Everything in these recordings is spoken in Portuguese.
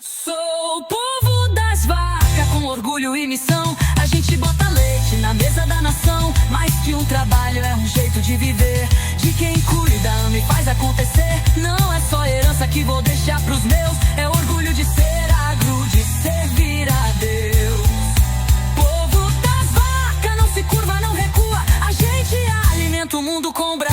Sou o povo das vacas, com orgulho e missão. A gente bota leite na mesa da nação. Mais que um trabalho, é um jeito de viver. De quem cuida, ama e faz acontecer. Não é só herança que vou deixar pros meus. É orgulho de ser agro, de servir a Deus. Povo das vacas, não se curva, não recua. A gente alimenta o mundo com bravura.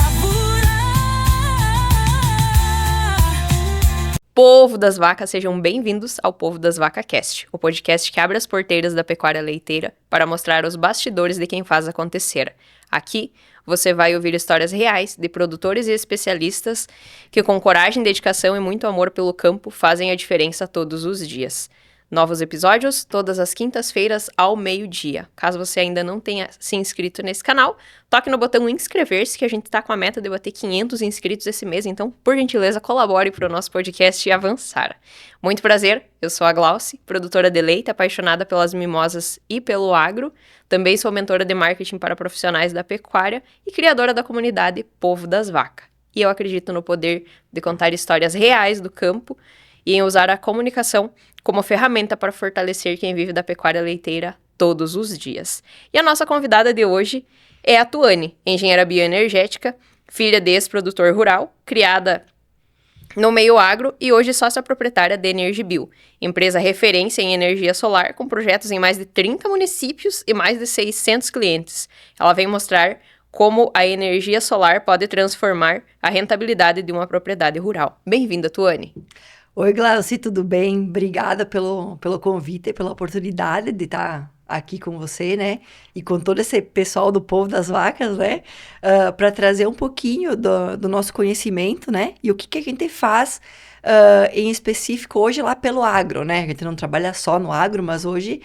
Povo das vacas, sejam bem-vindos ao Povo das Vacas Cast, o podcast que abre as porteiras da pecuária leiteira para mostrar os bastidores de quem faz acontecer. Aqui, você vai ouvir histórias reais de produtores e especialistas que com coragem, dedicação e muito amor pelo campo fazem a diferença todos os dias. Novos episódios todas as quintas-feiras ao meio-dia. Caso você ainda não tenha se inscrito nesse canal, toque no botão inscrever-se, que a gente está com a meta de bater 500 inscritos esse mês, então, por gentileza, colabore para o nosso podcast e avançar. Muito prazer, eu sou a Glauci, produtora de leite, apaixonada pelas mimosas e pelo agro. Também sou mentora de marketing para profissionais da pecuária e criadora da comunidade Povo das Vacas. E eu acredito no poder de contar histórias reais do campo e em usar a comunicação como ferramenta para fortalecer quem vive da pecuária leiteira todos os dias. E a nossa convidada de hoje é a Tuane, engenheira bioenergética, filha de ex-produtor rural, criada no meio agro e hoje sócia proprietária da Energibio, empresa referência em energia solar com projetos em mais de 30 municípios e mais de 600 clientes. Ela vem mostrar como a energia solar pode transformar a rentabilidade de uma propriedade rural. Bem-vinda, Tuane! Oi, Glauci, tudo bem? Obrigada pelo convite e pela oportunidade de estar aqui com você, né? E com todo esse pessoal do Povo das Vacas, né? Para trazer um pouquinho do nosso conhecimento, né? E o que a gente faz em específico hoje lá pelo agro, né? A gente não trabalha só no agro, mas hoje,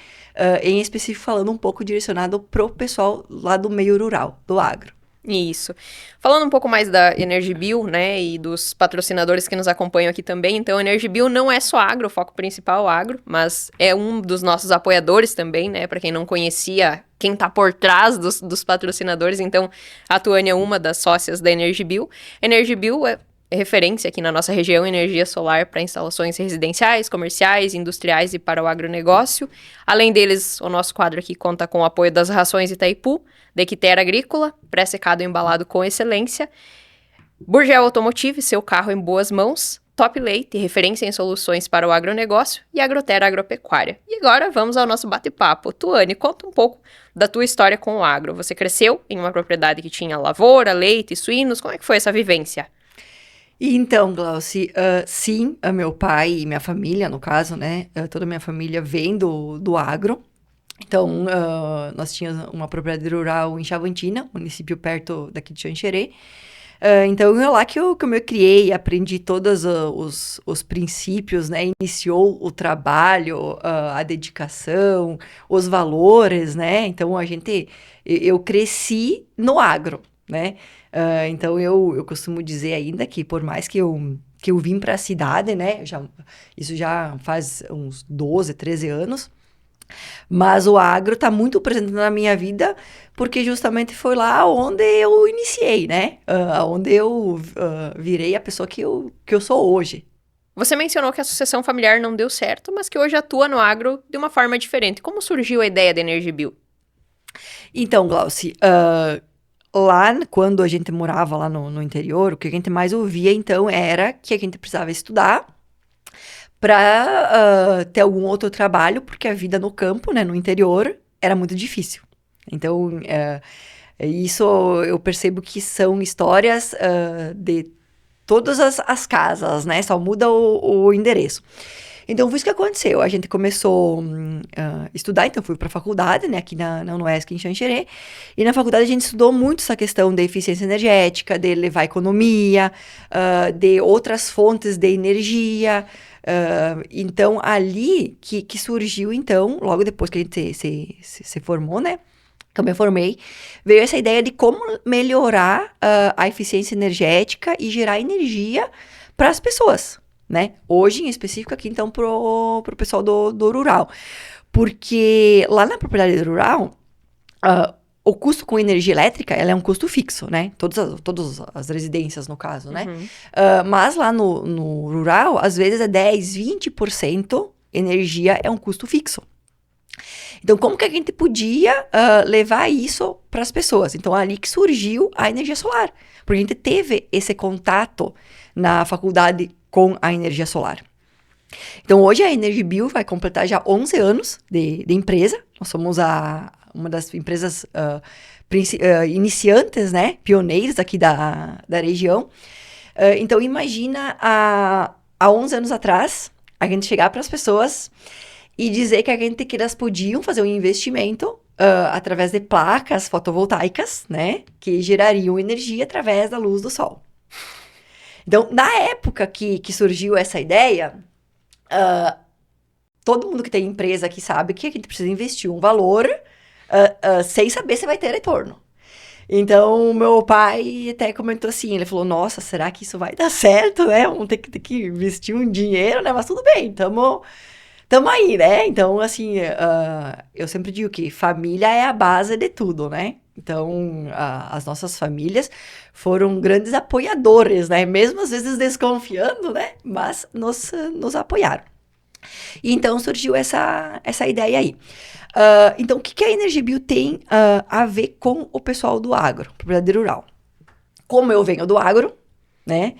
em específico, falando um pouco direcionado pro pessoal lá do meio rural, do agro. Isso. Falando um pouco mais da Energibio, né, e dos patrocinadores que nos acompanham aqui também, então a Energibio não é só agro, o foco principal é agro, mas é um dos nossos apoiadores também, né, para quem não conhecia quem tá por trás dos patrocinadores, então a Tuane é uma das sócias da Energibio. A Energibio é referência aqui na nossa região em energia solar para instalações residenciais, comerciais, industriais e para o agronegócio. Além deles, o nosso quadro aqui conta com o apoio das Rações Itaipu, da Equiterra Agrícola, pré-secado e embalado com excelência, Burgel Automotive, seu carro em boas mãos, Top Leite, referência em soluções para o agronegócio, e Agroterra Agropecuária. E agora vamos ao nosso bate-papo. Tuane, conta um pouco da tua história com o agro. Você cresceu em uma propriedade que tinha lavoura, leite, suínos, como é que foi essa vivência? Então, Glauci, sim, meu pai e minha família, no caso, né, toda a minha família vem do agro. Então, nós tínhamos uma propriedade rural em Chavantina, município perto daqui de Xanxerê. Então, é lá que eu me criei, aprendi todos os princípios, né, iniciou o trabalho, a dedicação, os valores, né, então eu cresci no agro, né. Então, eu costumo dizer ainda que por mais que eu vim para a cidade, né, isso já faz uns 12, 13 anos, mas o agro está muito presente na minha vida, porque justamente foi lá onde eu iniciei, né, onde eu virei a pessoa que eu sou hoje. Você mencionou que a sucessão familiar não deu certo, mas que hoje atua no agro de uma forma diferente. Como surgiu a ideia da Energibio? Então, Glauci, lá, quando a gente morava lá no interior, o que a gente mais ouvia, então, era que a gente precisava estudar para ter algum outro trabalho, porque a vida no campo, né, no interior, era muito difícil. Então, isso eu percebo que são histórias de todas as casas, né, só muda o endereço. Então, foi isso que aconteceu. A gente começou a estudar, então fui para a faculdade, né, aqui na UniESC em Xanxerê, e na faculdade a gente estudou muito essa questão da eficiência energética, de levar economia, de outras fontes de energia. Então, ali que surgiu, então, logo depois que a gente se formou, né, que eu me formei, veio essa ideia de como melhorar a eficiência energética e gerar energia para as pessoas, né? Hoje, em específico, aqui, então, pro pessoal do rural. Porque lá na propriedade rural, o custo com energia elétrica, ela é um custo fixo, né? Todas as residências, no caso, né? Mas lá no rural, às vezes é 10, 20% energia é um custo fixo. Então, como que a gente podia levar isso para as pessoas? Então, ali que surgiu a energia solar. Porque a gente teve esse contato na faculdade com a energia solar. Então, hoje a Energibio vai completar já 11 anos de empresa. Nós somos uma das empresas iniciantes, né? Pioneiras aqui da região. Então, imagina há 11 anos atrás, a gente chegar para as pessoas e dizer que elas podiam fazer um investimento através de placas fotovoltaicas, né? Que gerariam energia através da luz do sol. Então, na época que surgiu essa ideia, todo mundo que tem empresa aqui sabe que a gente precisa investir um valor sem saber se vai ter retorno. Então, meu pai até comentou assim, ele falou, nossa, será que isso vai dar certo, né? Vamos ter que investir um dinheiro, né? Mas tudo bem, tamo aí, né? Então, assim, eu sempre digo que família é a base de tudo, né? Então, as nossas famílias foram grandes apoiadores, né? Mesmo às vezes desconfiando, né? Mas nos apoiaram. E então, surgiu essa ideia aí. Então, o que a Energibio tem a ver com o pessoal do agro, propriedade rural? Como eu venho do agro, né?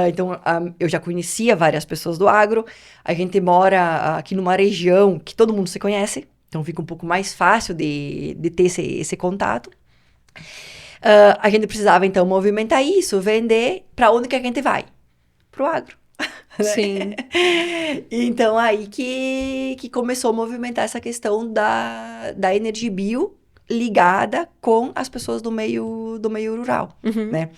Então, eu já conhecia várias pessoas do agro. A gente mora aqui numa região que todo mundo se conhece. Então, fica um pouco mais fácil de ter esse contato. A gente precisava, então, movimentar isso, vender. Para onde que a gente vai? Para o agro. Sim. Então, aí que começou a movimentar essa questão da Energibio ligada com as pessoas do meio rural, né?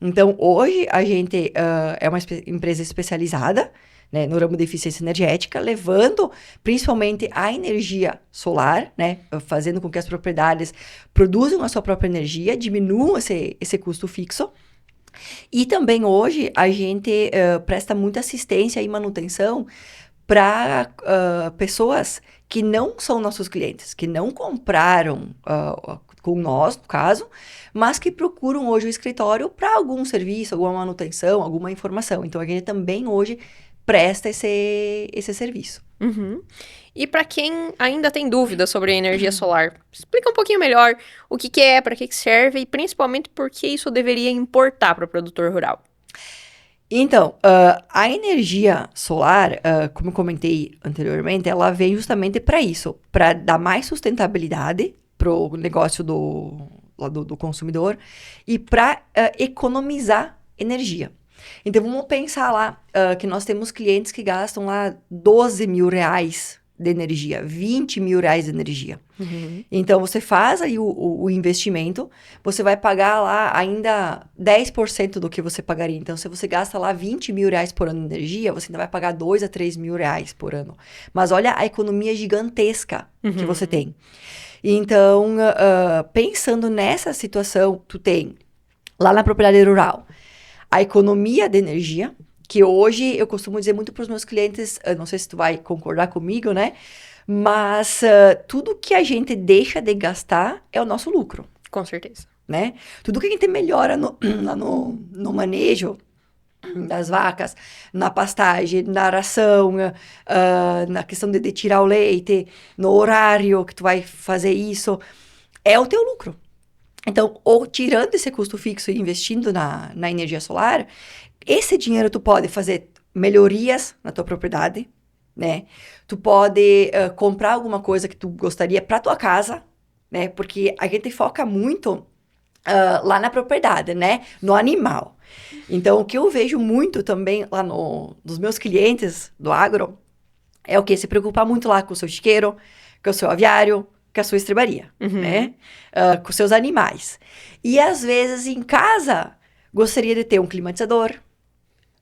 Então, hoje, a gente é uma empresa especializada, né, no ramo de eficiência energética, levando principalmente a energia solar, né, fazendo com que as propriedades produzam a sua própria energia, diminuam esse custo fixo. E também hoje a gente presta muita assistência e manutenção para pessoas que não são nossos clientes, que não compraram com nós, no caso, mas que procuram hoje o escritório para algum serviço, alguma manutenção, alguma informação. Então, a gente também hoje presta esse serviço. E para quem ainda tem dúvidas sobre a energia solar, explica um pouquinho melhor o que é, para que serve e principalmente por que isso deveria importar para o produtor rural. Então, a energia solar, como eu comentei anteriormente, ela vem justamente para isso, para dar mais sustentabilidade para o negócio do consumidor e para economizar energia. Então, vamos pensar lá que nós temos clientes que gastam lá 12 mil reais de energia, 20 mil reais de energia. Então, você faz aí o investimento, você vai pagar lá ainda 10% do que você pagaria. Então, se você gasta lá 20 mil reais por ano de energia, você ainda vai pagar 2 a 3 mil reais por ano. Mas olha a economia gigantesca que você tem. Então, pensando nessa situação, tu tem lá na propriedade rural a economia de energia, que hoje eu costumo dizer muito para os meus clientes, não sei se tu vai concordar comigo, né? Mas tudo que a gente deixa de gastar é o nosso lucro. Com certeza. Né? Tudo que a gente melhora no manejo das vacas, na pastagem, na ração, na questão de tirar o leite, no horário que tu vai fazer isso, é o teu lucro. Então, ou tirando esse custo fixo e investindo na energia solar, esse dinheiro tu pode fazer melhorias na tua propriedade, né? Tu pode comprar alguma coisa que tu gostaria para tua casa, né? Porque a gente foca muito lá na propriedade, né? No animal. Então, o que eu vejo muito também lá nos meus clientes do agro é o quê? Se preocupar muito lá com o seu chiqueiro, com o seu aviário, com a sua estrebaria, né? Com seus animais. E, às vezes, em casa, gostaria de ter um climatizador,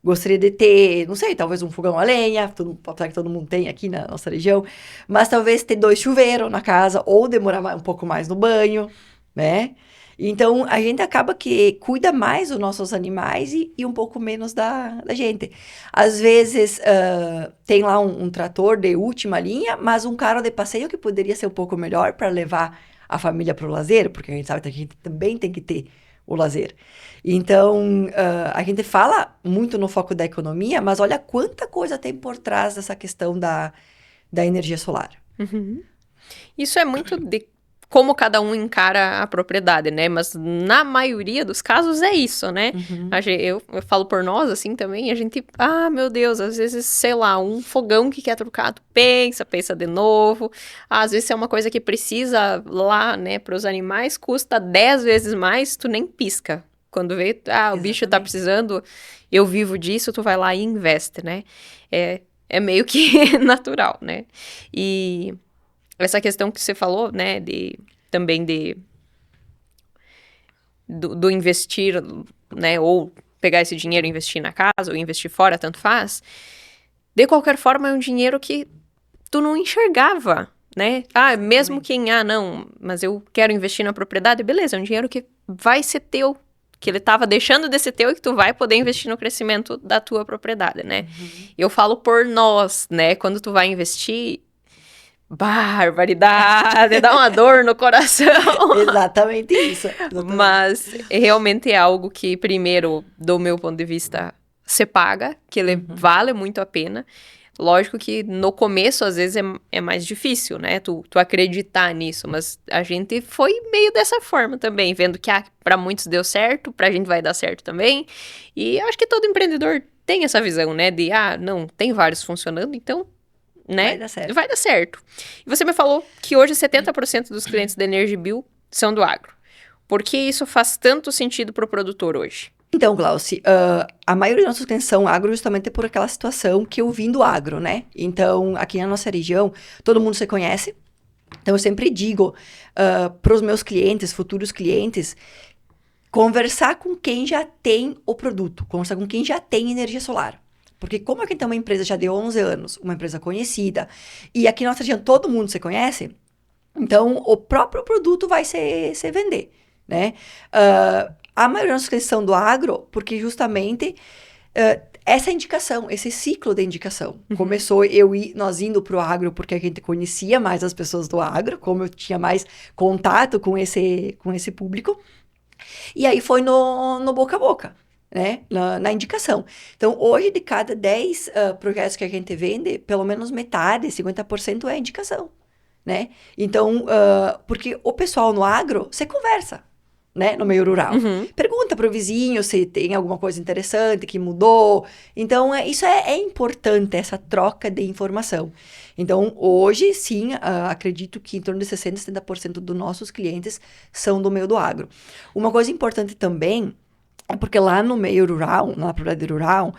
gostaria de ter, não sei, talvez um fogão a lenha, apesar que todo mundo tem aqui na nossa região, mas talvez ter 2 chuveiros na casa, ou demorar um pouco mais no banho, né? Então, a gente acaba que cuida mais dos nossos animais e um pouco menos da gente. Às vezes, tem lá um trator de última linha, mas um carro de passeio que poderia ser um pouco melhor para levar a família para o lazer, porque a gente sabe que a gente também tem que ter o lazer. Então, a gente fala muito no foco da economia, mas olha quanta coisa tem por trás dessa questão da da energia solar. Isso é muito de como cada um encara a propriedade, né? Mas na maioria dos casos é isso, né? Eu falo por nós, assim, também, a gente... meu Deus, às vezes, sei lá, um fogão que quer trocar, tu pensa de novo. Às vezes é uma coisa que precisa lá, né, pros animais, custa 10 vezes mais, tu nem pisca. Quando vê, o bicho tá precisando, eu vivo disso, tu vai lá e investe, né? É meio que natural, né? E... essa questão que você falou, né, também do investir, né, ou pegar esse dinheiro e investir na casa, ou investir fora, tanto faz, de qualquer forma é um dinheiro que tu não enxergava, né? Mesmo quem, não, mas eu quero investir na propriedade, beleza, é um dinheiro que vai ser teu, que ele tava deixando de ser teu e que tu vai poder investir no crescimento da tua propriedade, né? Eu falo por nós, né, quando tu vai investir... barbaridade, dá uma dor no coração. Exatamente isso. Mas realmente é algo que, primeiro, do meu ponto de vista, você paga, que ele vale muito a pena. Lógico que no começo, às vezes, é mais difícil, né? Tu acreditar nisso, mas a gente foi meio dessa forma também, vendo que pra muitos deu certo, pra gente vai dar certo também. E acho que todo empreendedor tem essa visão, né? De, não, tem vários funcionando, então... né? Vai dar certo. Vai dar certo. E você me falou que hoje 70% dos clientes da Energibill são do agro. Por que isso faz tanto sentido para o produtor hoje? Então, Glauci, a maioria dos nossos clientes são agro justamente por aquela situação que eu vim do agro, né? Então, aqui na nossa região, todo mundo se conhece. Então, eu sempre digo para os meus clientes, futuros clientes, conversar com quem já tem o produto, conversar com quem já tem energia solar. Porque como aqui tem uma empresa já de 11 anos, uma empresa conhecida, e aqui na nossa região todo mundo se conhece, então o próprio produto vai se vender, né? A maioria dos clientes são do agro, porque justamente essa indicação, esse ciclo de indicação. Começou nós indo para o agro porque a gente conhecia mais as pessoas do agro, como eu tinha mais contato com esse público, e aí foi no boca a boca. Né? Na indicação. Então, hoje, de cada 10 projetos que a gente vende, pelo menos metade, 50% é indicação, né? Então, porque o pessoal no agro, você conversa, né? No meio rural. Pergunta pro vizinho se tem alguma coisa interessante que mudou. Então, isso é importante, essa troca de informação. Então, hoje, sim, acredito que em torno de 60%, 70% dos nossos clientes são do meio do agro. Uma coisa importante também é porque lá no meio rural, na propriedade rural,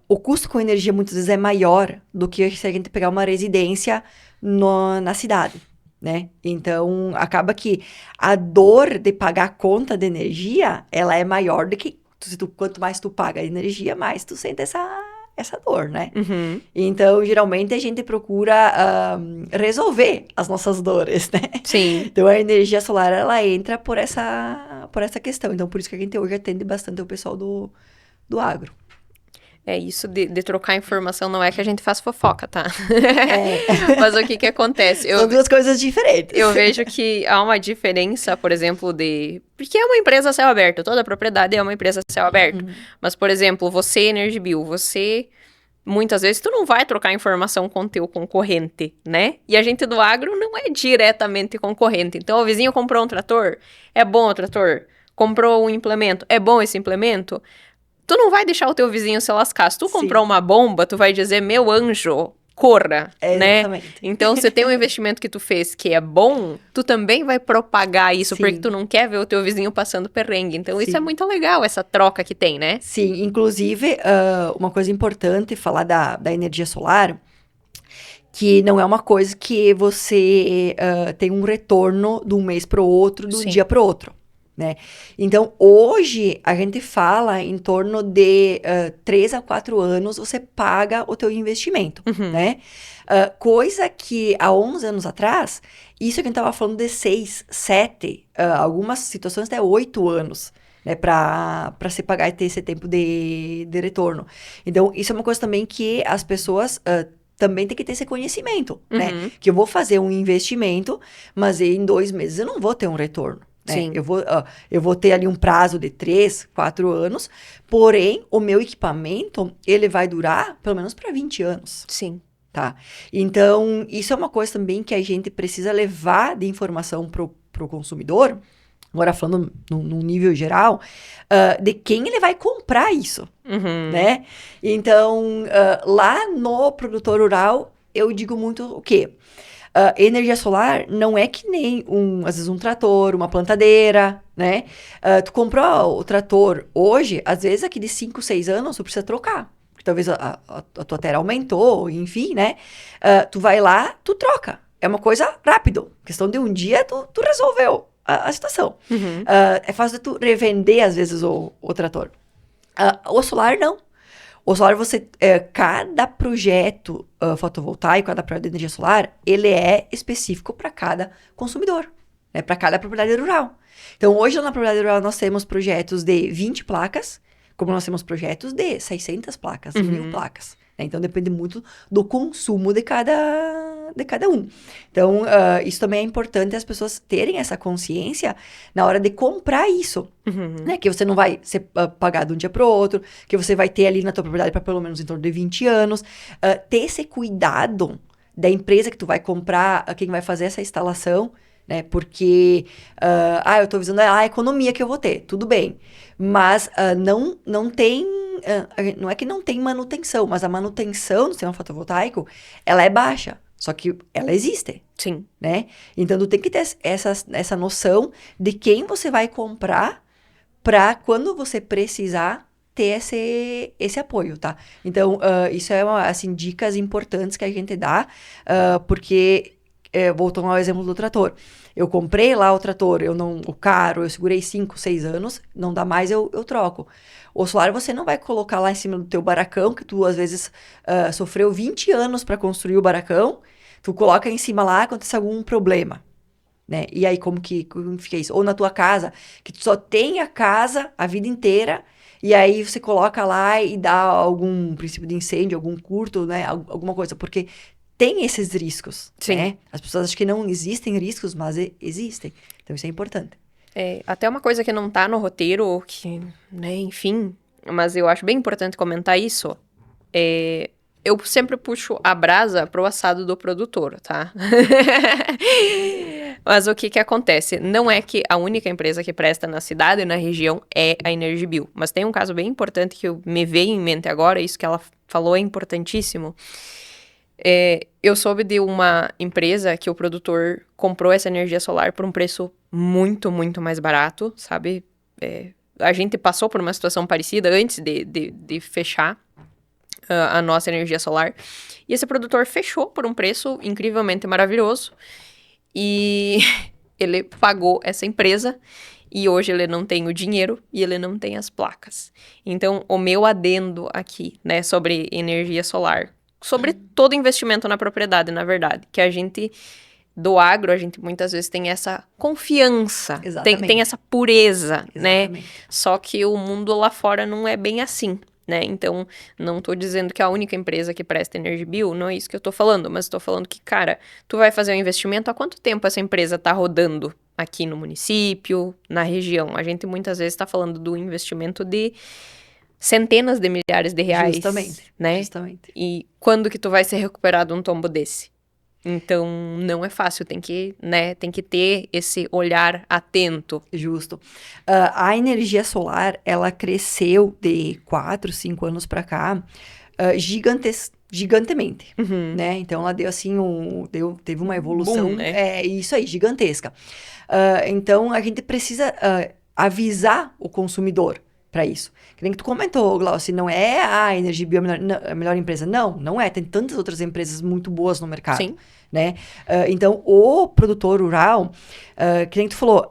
o custo com energia muitas vezes é maior do que se a gente pegar uma residência na cidade, né? Então, acaba que a dor de pagar a conta de energia, ela é maior do que... quanto mais tu paga a energia, mais tu sente essa dor, né? Então, geralmente, a gente procura resolver as nossas dores, né? Sim. Então, a energia solar, ela entra por essa questão. Então, por isso que a gente hoje atende bastante o pessoal do agro. É isso de trocar informação, não é que a gente faz fofoca, tá? Mas o que acontece? São duas coisas diferentes. Eu vejo que há uma diferença, por exemplo, porque é uma empresa a céu aberto, toda a propriedade é uma empresa a céu aberto. Mas, por exemplo, você, Energibill, muitas vezes, tu não vai trocar informação com o teu concorrente, né? E a gente do agro não é diretamente concorrente. Então, o vizinho comprou um trator, é bom o trator? Comprou um implemento, é bom esse implemento? Tu não vai deixar o teu vizinho se lascar. Se tu comprou uma bomba, tu vai dizer, meu anjo, corra, né? Exatamente. Então, se tem um investimento que tu fez que é bom, tu também vai propagar isso, porque tu não quer ver o teu vizinho passando perrengue. Então, isso é muito legal, essa troca que tem, né? Sim, inclusive, uma coisa importante falar da energia solar, que não é uma coisa que você tem um retorno de um mês para o outro, de um dia para o outro. Né? Então, hoje, a gente fala em torno de 3 a 4 anos você paga o teu investimento, né? Coisa que há 11 anos atrás, isso que a gente estava falando de 6, 7, algumas situações até 8 anos, né? Para se pagar e ter esse tempo de retorno. Então, isso é uma coisa também que as pessoas... também tem que ter esse conhecimento, né? Que eu vou fazer um investimento, mas em 2 meses eu não vou ter um retorno. Né? Sim. Eu vou ter ali um prazo de 3, 4 anos, porém, o meu equipamento, ele vai durar pelo menos para 20 anos. Sim. tá? Então, isso é uma coisa também que a gente precisa levar de informação pro consumidor, agora falando num nível geral, de quem ele vai comprar isso, né? Então, lá no produtor rural, eu digo muito o quê? Energia solar não é que nem, às vezes, um trator, uma plantadeira, né? Tu comprou o trator hoje, às vezes, aqui de 5, 6 anos, tu precisa trocar. Porque talvez a tua terra aumentou, enfim, né? Tu vai lá, tu troca. É uma coisa rápida. Questão de um dia, tu resolveu a situação. É fácil de tu revender, às vezes, o trator. O solar, não. O solar, cada projeto fotovoltaico, cada projeto de energia solar, ele é específico para cada consumidor, né? Para cada propriedade rural. Então, hoje na propriedade rural, nós temos projetos de 20 placas, como nós temos projetos de 600 placas, 1.000 placas. Né? Então, depende muito do consumo de cada um. Então, isso também é importante as pessoas terem essa consciência na hora de comprar isso. Né? Que você não vai ser pagado de um dia para o outro, que você vai ter ali na tua propriedade para pelo menos em torno de 20 anos. Ter esse cuidado da empresa que tu vai comprar, quem vai fazer essa instalação, né? Porque, eu estou visando a economia que eu vou ter, tudo bem. Mas não tem, não é que não tem manutenção, mas a manutenção do sistema fotovoltaico, ela é baixa. Só que ela existe. Sim. Né? Então, tu tem que ter essa noção de quem você vai comprar para quando você precisar ter esse apoio, tá? Então, isso é assim, dicas importantes que a gente dá, porque, voltando ao exemplo do trator. Eu comprei lá o trator, o caro, eu segurei 5, 6 anos, não dá mais, eu troco. O solar você não vai colocar lá em cima do teu barracão, que tu às vezes sofreu 20 anos para construir o barracão, tu coloca em cima lá, acontece algum problema, né? E aí como que fica isso? Ou na tua casa, que tu só tem a casa a vida inteira, e aí você coloca lá e dá algum princípio de incêndio, algum curto, né? Alguma coisa, porque tem esses riscos, Sim. Né? As pessoas acham que não existem riscos, mas existem. Então, isso é importante. Até uma coisa que não tá no roteiro, que, né, enfim, mas eu acho bem importante comentar isso, eu sempre puxo a brasa pro assado do produtor, tá? Mas o que acontece? Não é que a única empresa que presta na cidade e na região é a Energibio, mas tem um caso bem importante que me veio em mente agora, isso que ela falou é importantíssimo. Eu soube de uma empresa que o produtor comprou essa energia solar por um preço muito, muito mais barato, sabe? A gente passou por uma situação parecida antes de fechar a nossa energia solar. E esse produtor fechou por um preço incrivelmente maravilhoso. E ele pagou essa empresa e hoje ele não tem o dinheiro e ele não tem as placas. Então, o meu adendo aqui, né, sobre energia solar, sobre todo investimento na propriedade, na verdade, que a gente, do agro, a gente muitas vezes tem essa confiança, tem essa pureza, Exatamente. né? Só que o mundo lá fora não é bem assim, né? Então, não tô dizendo que a única empresa que presta Energibio, não é isso que eu tô falando, mas tô falando que, cara, tu vai fazer um investimento, há quanto tempo essa empresa tá rodando aqui no município, na região? A gente muitas vezes tá falando do investimento de centenas de milhares de reais, Justamente, né? Justamente. E quando que tu vai ser recuperado um tombo desse? Então, não é fácil, tem que ter esse olhar atento. Justo. A energia solar, ela cresceu de 4, 5 anos para cá gigantemente, né? Então, ela deu assim, teve uma evolução, Boom, né? Isso aí, gigantesca. Então, a gente precisa avisar o consumidor para isso. Que nem que tu comentou, Glauci, não é a Energibio a melhor empresa. Não é. Tem tantas outras empresas muito boas no mercado. Sim. Né? Então, o produtor rural, que nem tu falou,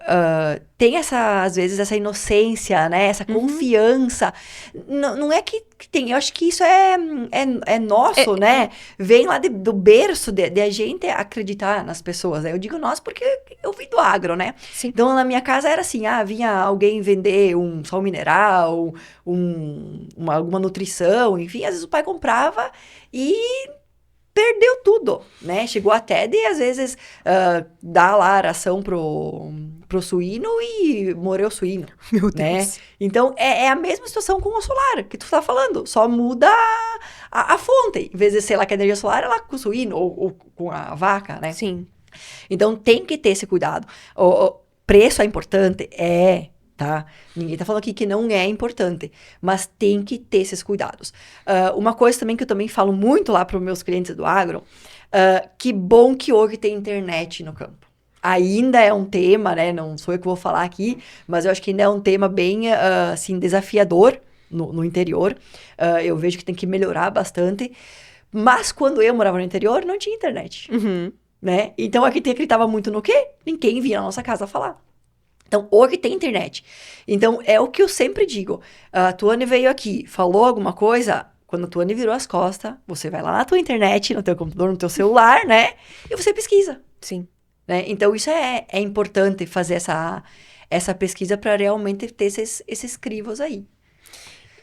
tem às vezes, essa inocência, né? Essa confiança. Não é que tem, eu acho que isso é nosso, né? Vem lá do berço de a gente acreditar nas pessoas, né? Eu digo nós porque eu vim do agro, né? Sim. Então, na minha casa era assim, vinha alguém vender um sal mineral, alguma nutrição, enfim, às vezes o pai comprava e perdeu tudo, né? Chegou até de, às vezes, dar lá a ração pro suíno e morreu o suíno. Meu Né? Deus. Então, é a mesma situação com o solar, que tu tá falando. Só muda a fonte. Em vez de ser lá com a energia solar, é lá com o suíno ou com a vaca, né? Sim. Então, tem que ter esse cuidado. O preço é importante? É, tá? Ninguém tá falando aqui que não é importante. Mas tem que ter esses cuidados. Uma coisa também que eu também falo muito lá para os meus clientes do agro, que bom que hoje tem internet no campo. Ainda é um tema, né? Não sou eu que vou falar aqui, mas eu acho que ainda é um tema bem, assim, desafiador no interior. Eu vejo que tem que melhorar bastante. Mas quando eu morava no interior, não tinha internet, Uhum. né? Então, aqui tem acreditava muito no quê? Ninguém vinha na nossa casa falar. Então, hoje tem internet. Então, é o que eu sempre digo. A Tuane veio aqui, falou alguma coisa, quando a Tuane virou as costas, você vai lá na tua internet, no teu computador, no teu celular, né? E você pesquisa, Sim. né? Então, isso é importante fazer essa pesquisa para realmente ter esses crivos aí.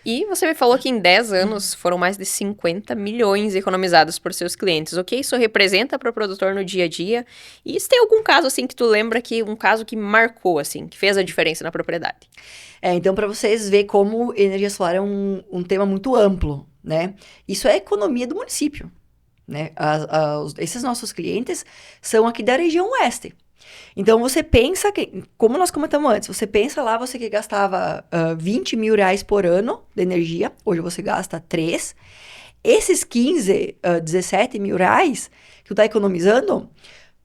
E você me falou que em 10 anos foram mais de 50 milhões economizados por seus clientes. O que isso representa para o produtor no dia a dia? E se tem algum caso, assim, que tu lembra que um caso que marcou, assim, que fez a diferença na propriedade? Então, para vocês verem como energia solar é um tema muito amplo, né? Isso é a economia do município, né? Esses nossos clientes são aqui da região oeste. Então, você pensa que, como nós comentamos antes, você pensa lá, você que gastava 20 mil reais por ano de energia, hoje você gasta 3. Esses 15, 17 mil reais que tu tá economizando,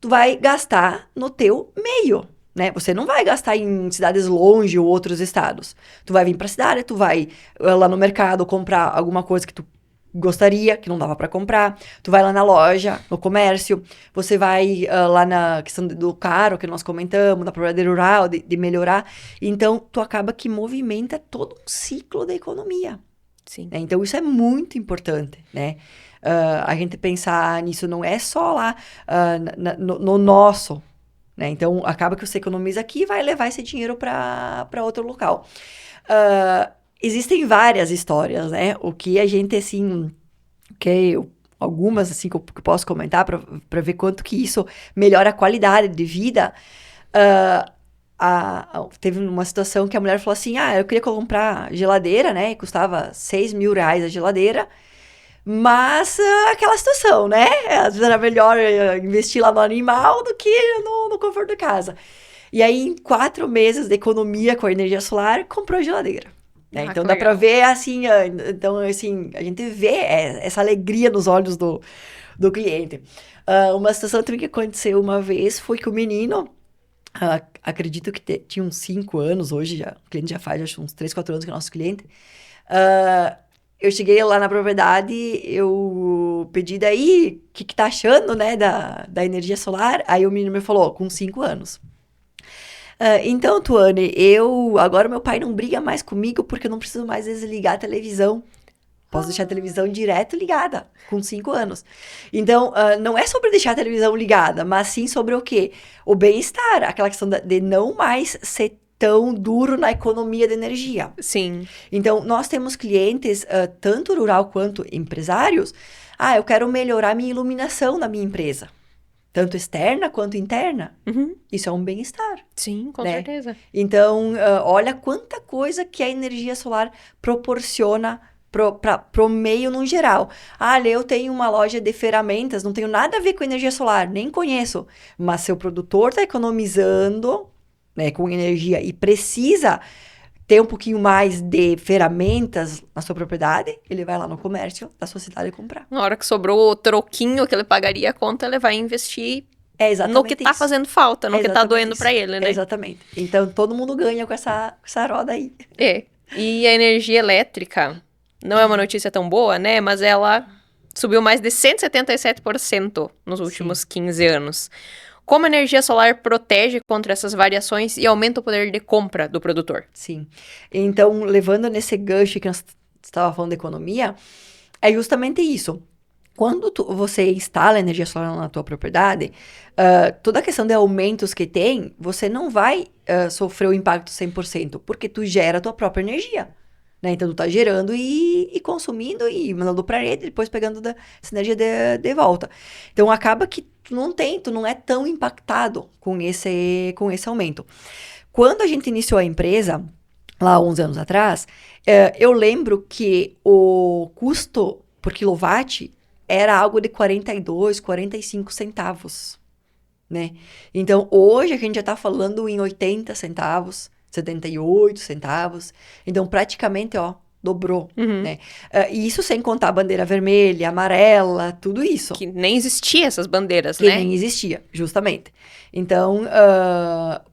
tu vai gastar no teu meio, né? Você não vai gastar em cidades longe ou outros estados. Tu vai vir pra cidade, tu vai lá no mercado comprar alguma coisa que tu gostaria, que não dava para comprar. Tu vai lá na loja, no comércio, você vai lá na questão do caro, que nós comentamos, da propriedade rural, de melhorar. Então, tu acaba que movimenta todo um ciclo da economia. Sim. Né? Então, isso é muito importante, né? A gente pensar nisso não é só lá no nosso, né? Então, acaba que você economiza aqui e vai levar esse dinheiro para outro local. Existem várias histórias, né? O que a gente, assim, algumas, assim, que eu posso comentar para ver quanto que isso melhora a qualidade de vida. Teve uma situação que a mulher falou assim, eu queria comprar geladeira, né? E custava 6 mil reais a geladeira. Mas aquela situação, né? Às vezes era melhor investir lá no animal do que no conforto da casa. E aí, em 4 meses de economia com a energia solar, comprou a geladeira. Né? Então, dá pra ver, assim, então, assim, a gente vê essa alegria nos olhos do cliente. Uma situação também que aconteceu uma vez foi que o menino, acredito que tinha uns 5 anos hoje, já, o cliente já faz acho, uns 3, 4 anos que é nosso cliente. Eu cheguei lá na propriedade, eu pedi daí, o que tá achando, né, da energia solar? Aí o menino me falou, com 5 anos. Então, Tuane, agora meu pai não briga mais comigo porque eu não preciso mais desligar a televisão. Posso deixar a televisão direto ligada, com 5 anos. Então, não é sobre deixar a televisão ligada, mas sim sobre o quê? O bem-estar, aquela questão de não mais ser tão duro na economia de energia. Sim. Então, nós temos clientes, tanto rural quanto empresários. Eu quero melhorar minha iluminação na minha empresa. Tanto externa quanto interna. Uhum. Isso é um bem-estar. Sim, com né? certeza. Então, olha quanta coisa que a energia solar proporciona pro meio no geral. Eu tenho uma loja de ferramentas, não tenho nada a ver com energia solar, nem conheço. Mas seu produtor está economizando, né, com energia e precisa ter um pouquinho mais de ferramentas na sua propriedade, ele vai lá no comércio da sua cidade comprar. Na hora que sobrou o troquinho que ele pagaria a conta, ele vai investir no que tá isso. fazendo falta, no que tá doendo isso. pra ele, né? Exatamente. Então, todo mundo ganha com essa roda aí. E a energia elétrica não é uma notícia tão boa, né? Mas ela subiu mais de 177% nos últimos 15 anos. Como a energia solar protege contra essas variações e aumenta o poder de compra do produtor? Sim. Então, levando nesse gancho que nós estávamos falando de economia, é justamente isso. Quando você instala energia solar na tua propriedade, toda a questão de aumentos que tem, você não vai sofrer o impacto 100%, porque tu gera a tua própria energia. né? Então, tu tá gerando e consumindo e mandando pra rede, depois pegando essa energia de volta. Então, acaba que tu não é tão impactado com esse aumento. Quando a gente iniciou a empresa, lá 11 anos atrás, eu lembro que o custo por quilowatt era algo de 42, 45 centavos, né? Então, hoje a gente já está falando em 80 centavos, 78 centavos. Então, praticamente, dobrou, né? E isso sem contar a bandeira vermelha, amarela, tudo isso. Que nem existia essas bandeiras, Que né? nem existia, justamente. Então,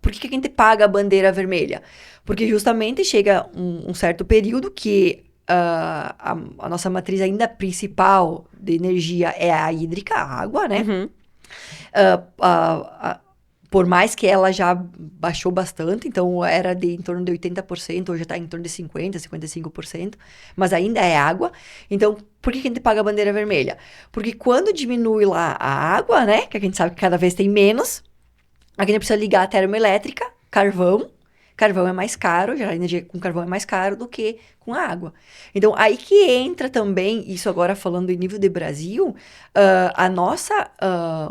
por que a gente paga a bandeira vermelha? Porque justamente chega um certo período que a nossa matriz ainda principal de energia é a hídrica, a água, né? Por mais que ela já baixou bastante, então era em torno de 80%, hoje está em torno de 50%, 55%, mas ainda é água. Então, por que a gente paga a bandeira vermelha? Porque quando diminui lá a água, né, que a gente sabe que cada vez tem menos, a gente precisa ligar a termoelétrica, carvão. Carvão é mais caro, gerar energia com carvão é mais caro do que com água. Então, aí que entra também, isso agora falando em nível de Brasil,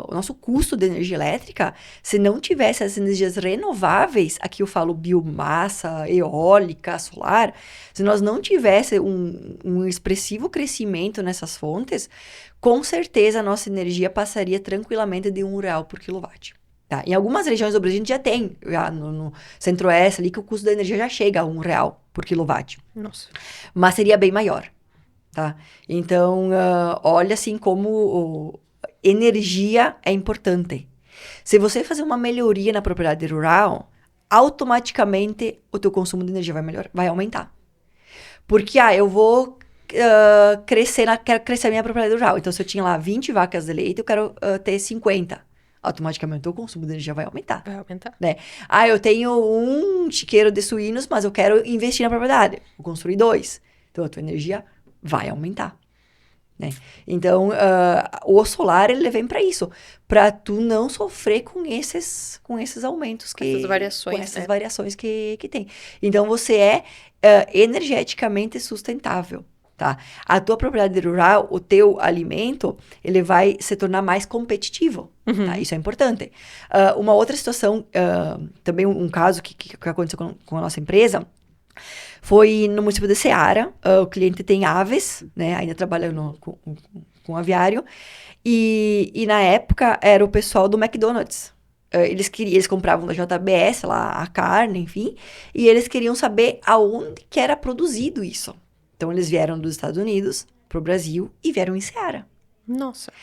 o nosso custo de energia elétrica, se não tivesse as energias renováveis, aqui eu falo biomassa, eólica, solar, se nós não tivesse um expressivo crescimento nessas fontes, com certeza a nossa energia passaria tranquilamente de R$1 por quilowatt. Tá? Em algumas regiões do Brasil a gente já tem, no centro-oeste ali, que o custo da energia já chega a R$1 por quilowatt. Nossa. Mas seria bem maior, tá? Então, olha assim como energia é importante. Se você fazer uma melhoria na propriedade rural, automaticamente o teu consumo de energia vai aumentar. Porque, eu vou quero crescer a minha propriedade rural. Então, se eu tinha lá 20 vacas de leite, eu quero ter 50. Automaticamente o consumo de energia vai aumentar. Vai aumentar. Né? Eu tenho um chiqueiro de suínos, mas eu quero investir na propriedade. Vou construir 2. Então, a tua energia vai aumentar. Né? Então, o solar, ele vem para isso. Para tu não sofrer com esses aumentos. Essas variações. Com essas variações que tem. Então, você é energeticamente sustentável. Tá? A tua propriedade rural, o teu alimento, ele vai se tornar mais competitivo. Tá? Isso é importante. Uma outra situação, também um caso que aconteceu com a nossa empresa, foi no município de Ceará. O cliente tem aves, né? Ainda trabalhando com aviário. E na época era o pessoal do McDonald's. Eles compravam da JBS lá a carne, enfim. E eles queriam saber aonde que era produzido isso. Então, eles vieram dos Estados Unidos para o Brasil e vieram em Ceará. Nossa.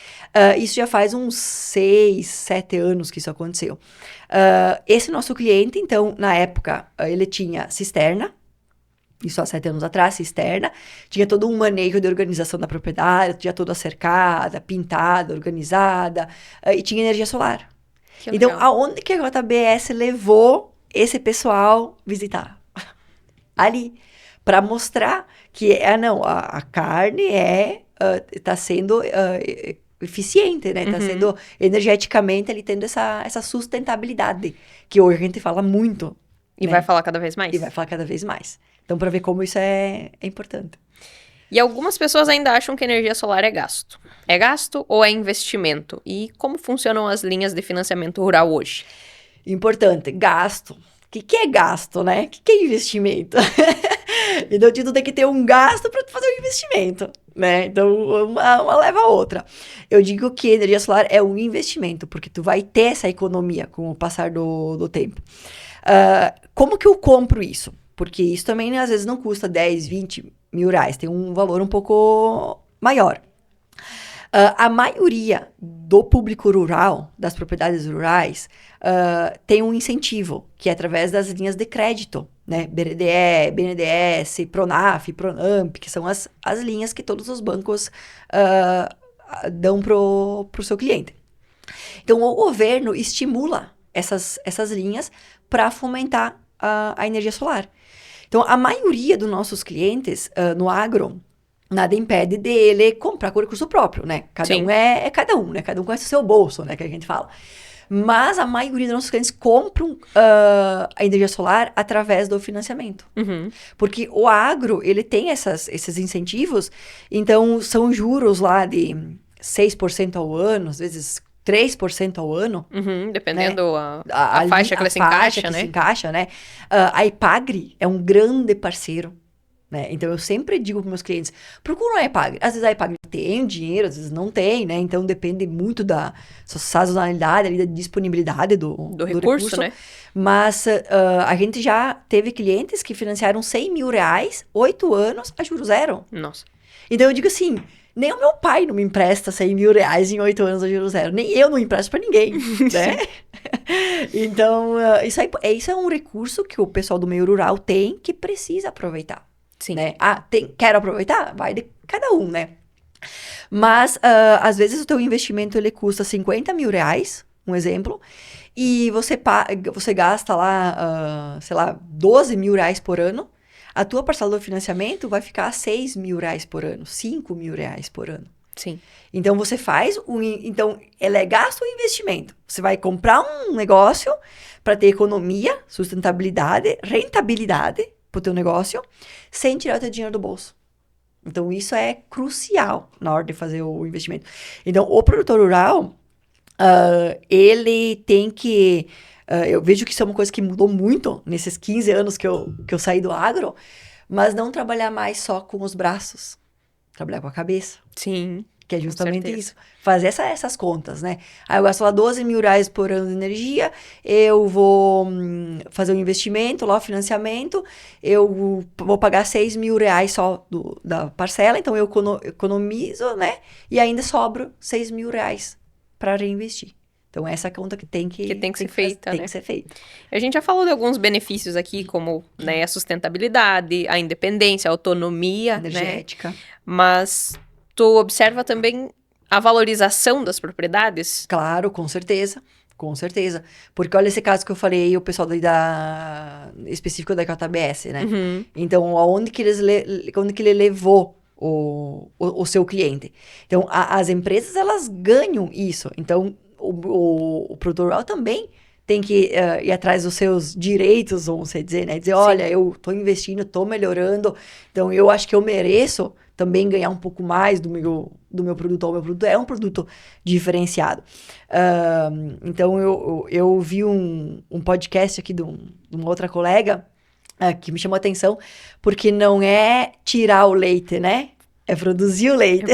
Isso já faz uns 6, 7 anos que isso aconteceu. Esse nosso cliente, então, na época, ele tinha cisterna. Isso há 7 anos atrás, cisterna. Tinha todo um manejo de organização da propriedade, tinha toda cercada, pintada, organizada. E tinha energia solar. Que então, legal. aonde que a JBS levou esse pessoal visitar? Ali. Para mostrar que a carne está sendo eficiente, né? Está sendo energeticamente, ele tendo essa sustentabilidade, que hoje a gente fala muito. E né? vai falar cada vez mais. E vai falar cada vez mais. Então, para ver como isso é importante. E algumas pessoas ainda acham que energia solar é gasto. É gasto ou é investimento? E como funcionam as linhas de financiamento rural hoje? Importante, gasto. O que é gasto, né? O que é investimento? Então, tu tem que ter um gasto para fazer um investimento, né? Então, uma leva a outra. Eu digo que energia solar é um investimento, porque tu vai ter essa economia com o passar do tempo. Como que eu compro isso? Porque isso também, às vezes, não custa 10, 20 mil reais. Tem um valor um pouco maior. A maioria do público rural, das propriedades rurais, tem um incentivo, que é através das linhas de crédito, né? BNDE, BNDES, Pronaf, Pronamp, que são as linhas que todos os bancos dão pro seu cliente. Então, o governo estimula essas linhas para fomentar a energia solar. Então, a maioria dos nossos clientes no agro, nada impede dele comprar com recurso próprio, né? Cada Sim. um é cada um, né? Cada um conhece o seu bolso, né? Que a gente fala. Mas a maioria dos nossos clientes compram a energia solar através do financiamento. Uhum. Porque o agro, ele tem esses incentivos, então são juros lá de 6% ao ano, às vezes 3% ao ano. Uhum, dependendo Né? a faixa que ela se encaixa, que né? se encaixa, né? A Epagre é um grande parceiro, né? Então, eu sempre digo para meus clientes, procura a Epagre. Às vezes a Epagre tem dinheiro, às vezes não tem, né? Então, depende muito da sazonalidade, ali, da disponibilidade do recurso, né? Mas a gente já teve clientes que financiaram R$100.000, 8 anos, a juros zero. Nossa. Então, eu digo assim, nem o meu pai não me empresta R$100.000 em 8 anos a juros zero. Nem eu não empresto para ninguém, né? Então, isso é um recurso que o pessoal do meio rural tem que precisa aproveitar. Sim. Né? Quero aproveitar? Vai de cada um, né? Mas, às vezes, o teu investimento, ele custa R$50.000, um exemplo, e você gasta lá, sei lá, R$12.000 por ano, a tua parcela do financiamento vai ficar R$6.000 por ano, R$5.000 por ano. Sim. Então, você faz então, ela é gasto ou investimento? Você vai comprar um negócio para ter economia, sustentabilidade, rentabilidade para o teu negócio, sem tirar o teu dinheiro do bolso. Então, isso é crucial na hora de fazer o investimento. Então, o produtor rural, ele tem que... eu vejo que isso é uma coisa que mudou muito nesses 15 anos que eu saí do agro, mas não trabalhar mais só com os braços. Trabalhar com a cabeça. Sim. Que é justamente certeza. isso. Fazer essas contas, né? Aí eu gasto lá R$12.000 por ano de energia, eu vou fazer um investimento lá, o financiamento, eu vou pagar R$6.000 só da parcela, então eu economizo, né? E ainda sobra R$6.000 para reinvestir. Então, essa conta que tem que ser feita, né? Tem que ser feita. A gente já falou de alguns benefícios aqui, como né, a sustentabilidade, a independência, a autonomia, Energética. né? Mas tu observa também a valorização das propriedades? Claro, com certeza. Com certeza. Porque olha esse caso que eu falei, o pessoal específico da JBS, né? Uhum. Então, onde que ele levou o seu cliente? Então, as empresas, elas ganham isso. Então, o produtor rural também tem que ir atrás dos seus direitos, vamos dizer, né? Dizer, olha, eu tô investindo, tô melhorando, então eu acho que eu mereço também ganhar um pouco mais do meu produto. O meu produto é um produto diferenciado. Então, eu vi um podcast aqui de uma outra colega que me chamou a atenção, porque não é tirar o leite, né? É produzir o leite.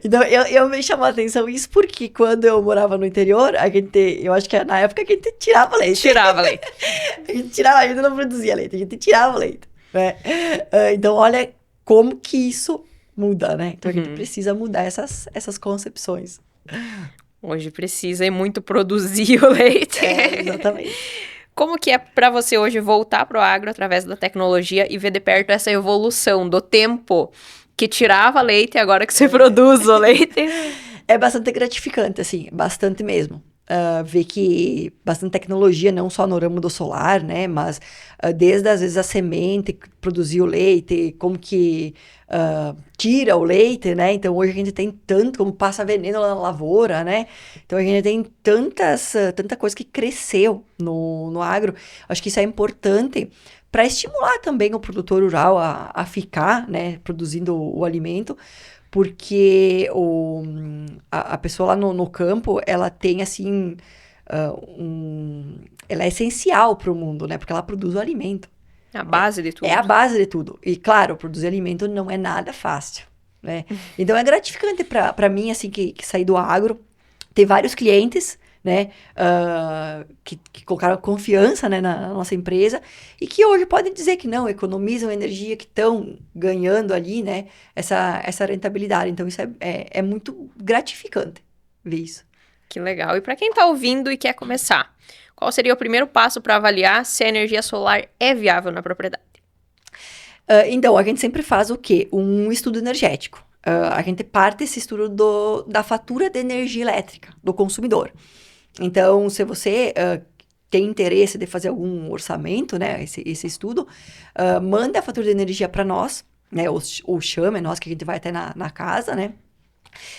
Então, eu me chamou a atenção isso porque quando eu morava no interior, eu acho que na época que a gente tirava leite. A gente não produzia leite, a gente tirava leite. Né? Então, olha como que isso muda, né? Então, a gente precisa mudar essas concepções. Hoje precisa muito produzir o leite. Exatamente. Como que é para você hoje voltar pro agro através da tecnologia e ver de perto essa evolução do tempo que tirava leite e agora que você produz o leite? É bastante gratificante, assim, bastante mesmo. Ver que bastante tecnologia, não só no ramo do solar, né? Mas desde, às vezes, a semente, produzir o leite, como que tira o leite, né? Então, hoje a gente tem tanto, como passa veneno lá na lavoura, né? Então, a gente tem tanta coisa que cresceu no agro. Acho que isso é importante para estimular também o produtor rural a ficar, né? Produzindo o alimento. Porque a pessoa lá no campo, ela tem, assim, ela é essencial para o mundo, né? Porque ela produz o alimento. É a base de tudo. É a base de tudo. E, claro, produzir alimento não é nada fácil, né? Então, é gratificante para mim, assim, que saí do agro, ter vários clientes, né? Que colocaram confiança, né, na nossa empresa e que hoje podem dizer que não, economizam energia, que estão ganhando ali, né, essa rentabilidade. Então, isso é muito gratificante ver isso. Que legal. E para quem está ouvindo e quer começar, qual seria o primeiro passo para avaliar se a energia solar é viável na propriedade? Então, a gente sempre faz o quê? Um estudo energético. A gente parte desse estudo da fatura de energia elétrica do consumidor. Então, se você tem interesse de fazer algum orçamento, né, esse estudo, manda a fatura de energia para nós. né? Ou chama, é nós que a gente vai até na casa, né?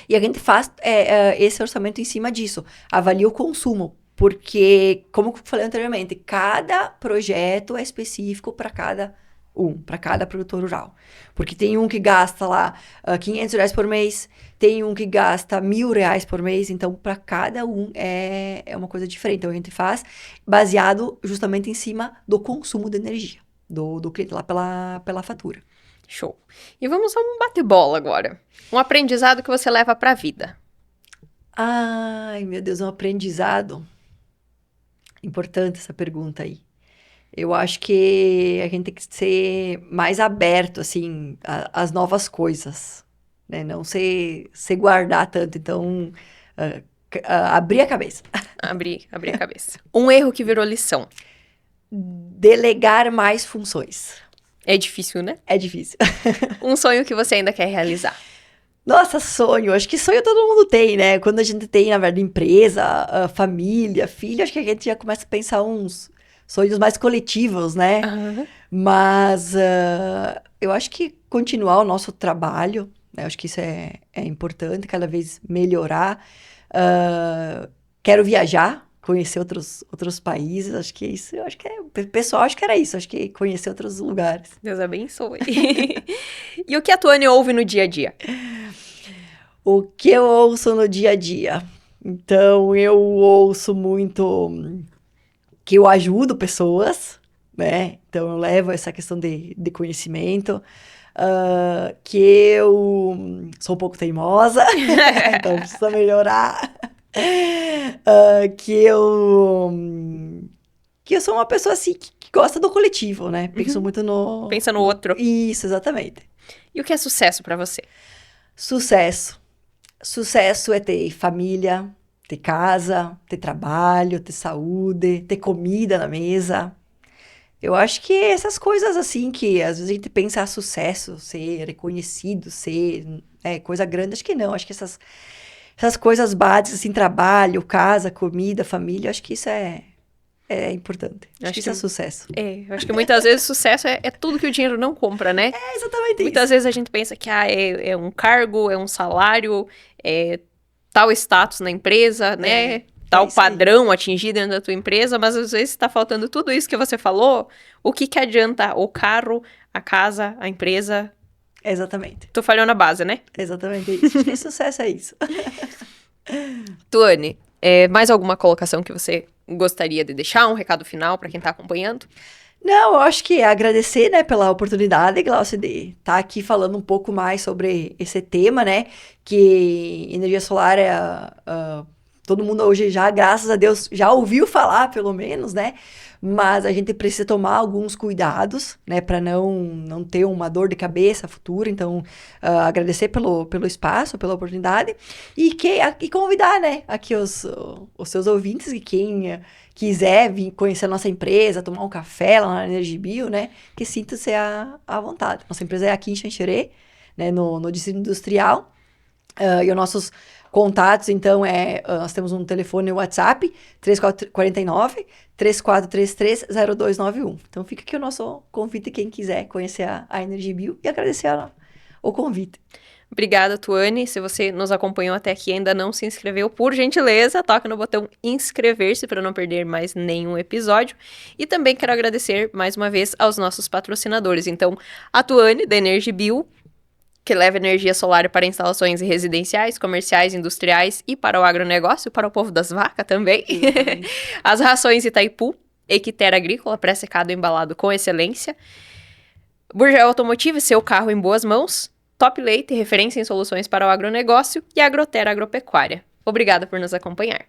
E a gente faz esse orçamento em cima disso, avalia o consumo, porque, como eu falei anteriormente, cada projeto é específico para cada produtor rural. Porque tem um que gasta lá R$500 por mês, tem um que gasta R$1.000 por mês, então para cada um é uma coisa diferente. Então a gente faz baseado justamente em cima do consumo de energia do cliente lá pela fatura. Show. E vamos a um bate-bola agora. Um aprendizado que você leva para a vida. Ai, meu Deus, um aprendizado. Importante essa pergunta aí. Eu acho que a gente tem que ser mais aberto, assim, às novas coisas, né? Não se guardar tanto. Então, abrir a cabeça. Abrir a cabeça. Um erro que virou lição. Delegar mais funções. É difícil, né? É difícil. Um sonho que você ainda quer realizar. Nossa, sonho. Acho que sonho todo mundo tem, né? Quando a gente tem, na verdade, empresa, família, filho, acho que a gente já começa a pensar uns sonhos mais coletivos, né? Uhum. Mas eu acho que continuar o nosso trabalho, né? Acho que isso é importante, cada vez melhorar. Quero viajar, conhecer outros países, acho que isso, pessoal, acho que era isso, acho que conhecer outros lugares. Deus abençoe. E o que a Tuane ouve no dia a dia? O que eu ouço no dia a dia? Então, eu ouço muito que eu ajudo pessoas, né? Então, eu levo essa questão de conhecimento, que eu sou um pouco teimosa, então precisa melhorar. Que eu sou uma pessoa, assim, que gosta do coletivo, né? Penso muito no... Pensa no outro. Isso, exatamente. E o que é sucesso pra você? Sucesso. Sucesso é ter família, ter casa, ter trabalho, ter saúde, ter comida na mesa. Eu acho que essas coisas, assim, que às vezes a gente pensa sucesso, ser reconhecido, ser coisa grande, acho que não. Acho que essas coisas básicas, assim, trabalho, casa, comida, família, acho que isso é importante. Acho que isso é sucesso. Eu acho que muitas vezes sucesso é tudo que o dinheiro não compra, né? É exatamente isso. Muitas vezes a gente pensa que é um cargo, é um salário, é tal status na empresa, né? Tal padrão atingido dentro da tua empresa, mas às vezes está faltando tudo isso que você falou. O que adianta o carro, a casa, a empresa? Exatamente. Tu falhou na base, né? Exatamente isso. Acho que sucesso é isso. Tuane, mais alguma colocação que você gostaria de deixar? Um recado final para quem está acompanhando? Não, eu acho que agradecer, né, pela oportunidade, Glaucia, de estar aqui falando um pouco mais sobre esse tema, né, que energia solar todo mundo hoje já, graças a Deus, já ouviu falar, pelo menos, né, mas a gente precisa tomar alguns cuidados, né, para não ter uma dor de cabeça futura. Então, agradecer pelo espaço, pela oportunidade, e convidar, né, aqui os seus ouvintes, e quem quiser vir conhecer a nossa empresa, tomar um café lá na Energibio, né, que sinta-se à vontade. Nossa empresa é aqui em Xanxerê, né, no Distrito Industrial, e os nossos contatos, então, nós temos um telefone e WhatsApp, 3449-3433-0291. Então, fica aqui o nosso convite, quem quiser conhecer a Energibio, e agradecer o convite. Obrigada, Tuane. Se você nos acompanhou até aqui e ainda não se inscreveu, por gentileza, toca no botão inscrever-se para não perder mais nenhum episódio. E também quero agradecer mais uma vez aos nossos patrocinadores. Então, a Tuane, da Energibio, que leva energia solar para instalações residenciais, comerciais, industriais e para o agronegócio, para o povo das vacas também. As rações Itaipu, Equiterra Agrícola, pré-secado e embalado com excelência. Burgel Automotive, seu carro em boas mãos. Top Leite, referência em soluções para o agronegócio. E Agroterra Agropecuária. Obrigada por nos acompanhar.